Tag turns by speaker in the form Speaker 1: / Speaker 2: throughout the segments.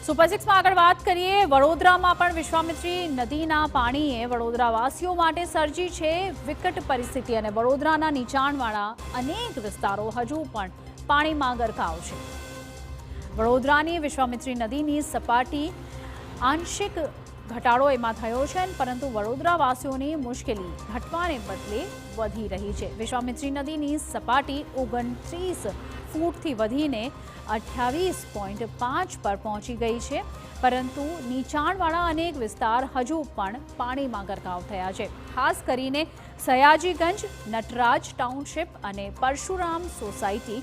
Speaker 1: Super સિક્સમાં આગળ વાત કરીએ, વડોદરામાં પણ વિશ્વામિત્રી નદીના પાણીએ વડોદરાવાસીઓ માટે સર્જી છે વિકટ પરિસ્થિતિ અને વડોદરાના નીચાણવાળા અનેક વિસ્તારો હજુ પણ પાણીમાં ગરકાવ છે. વડોદરાની વિશ્વામિત્રી નદીની સપાટી આંશિક ઘટાડો એમાં થયો છે, પરંતુ વડોદરાવાસીઓની મુશ્કેલી ઘટવાને બદલે વધી રહી છે. વિશ્વામિત્રી નદીની સપાટી 29 ફૂટથી વધીને 28.5 પર પહોંચી ગઈ છે, પરંતુ નીચાણવાળા અનેક વિસ્તાર હજુ પણ પાણીમાં ગરકાવ થયા છે. ખાસ કરીને સયાજીગંજ, નટરાજ ટાઉનશીપ અને પરશુરામ સોસાયટી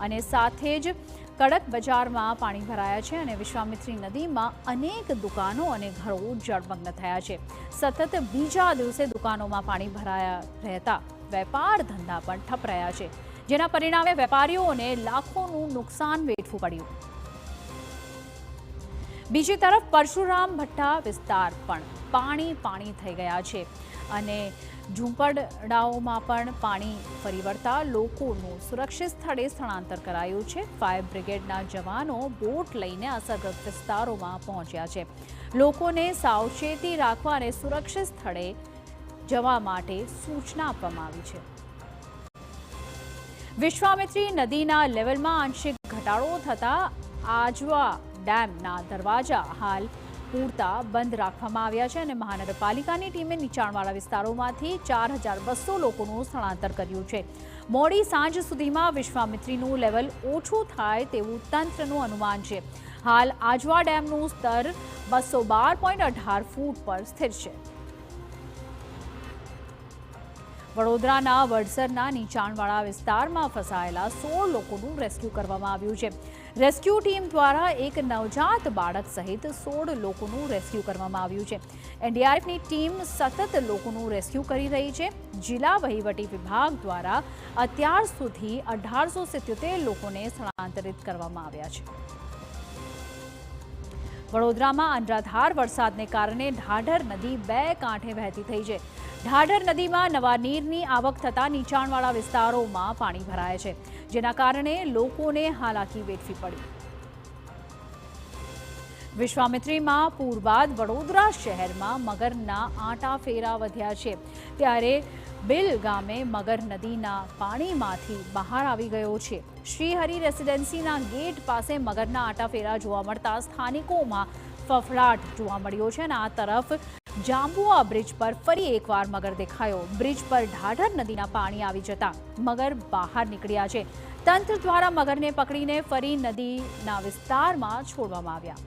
Speaker 1: અને સાથે જ કડક બજારમાં પાણી ભરાયા છે અને વિશ્વામિત્રી નદીમાં અનેક દુકાનો અને ઘરો જળમગ્ન થયા છે. સતત બીજા દિવસે દુકાનોમાં પાણી ભરાયા રહેતા વેપાર ધંધા પણ ઠપ રહ્યા છે, જેના પરિણામે વેપારીઓને લાખોનું નુકસાન વેઠવું પડ્યું. બીજી તરફ પરશુરામ ભઠ્ઠા વિસ્તાર પણ પાણી થઈ ગયા છે અને ઝૂંપડાઓમાં પણ પાણી ફરી વળતા લોકોનું સુરક્ષિત સ્થળે સ્થળાંતર કરાયું છે. ફાયર બ્રિગેડના જવાનો બોટ લઈને અસરગ્રસ્ત વિસ્તારોમાં પહોંચ્યા છે. લોકોને સાવચેતી રાખવા અને સુરક્ષિત સ્થળે જવા માટે સૂચના આપવામાં આવી છે. વિશ્વામિત્રી નદીના લેવલમાં આંશિક ઘટાડો થતાં આજવા ડેમના દરવાજા હાલ પૂરતા બંધ રાખવામાં આવ્યા છે અને મહાનગરપાલિકાની ટીમે નીચાણવાળા વિસ્તારોમાંથી 4200 લોકોનું સ્થળાંતર કર્યું છે. મોડી સાંજ સુધીમાં વિશ્વામિત્રીનું લેવલ ઓછું થાય તેવું તંત્રનું અનુમાન છે. હાલ આજવા ડેમનું સ્તર 212.18 ફૂટ પર સ્થિર છે. વડોદરાના વડસરના નીચાણવાળા વિસ્તારમાં ફસાયેલા 16 લોકોનું રેસ્ક્યુ કરવામાં આવ્યું છે. રેસ્ક્યુ ટીમ દ્વારા એક નવજાત બાળક સહિત 16 લોકોનું રેસ્ક્યુ કરવામાં આવ્યું છે. એનડીઆરએફની ટીમ સતત લોકોનું રેસ્ક્યુ કરી રહી છે. જિલ્લા વહીવટી વિભાગ દ્વારા અત્યાર સુધી 1877 લોકોને સ્થળાંતરિત કરવામાં આવ્યા છે. વડોદરામાં અનરાધાર વરસાદને કારણે ઢાઢર નદી 2 કાંઠે વહેતી થઈ છે. ઢાઢર નદીમાં નવા નીરની આવક થતાં નીચાણવાળા વિસ્તારોમાં પાણી ભરાયા છે, જેના કારણે લોકોને હાલાકી વેઠવી પડી. વિશ્વામિત્રીમાં પૂર બાદ વડોદરા શહેરમાં મગરના આંટાફેરા વધ્યા છે, ત્યારે બિલ ગામે મગર નદીના પાણીમાંથી બહાર આવી ગયો છે. શ્રીહરિ રેસિડેન્સીના ગેટ પાસે મગરના આંટાફેરા જોવા મળતા સ્થાનિકોમાં ફફડાટ જોવા મળ્યો છે અને આ તરફ જાંબુઆ બ્રિજ પર ફરી એકવાર મગર દેખાયો. બ્રિજ પર ઢાઢર નદીના પાણી આવી જતા મગર બહાર નીકળ્યા છે. તંત્ર દ્વારા મગરને પકડીને ફરી નદીના વિસ્તારમાં છોડવામાં આવ્યા.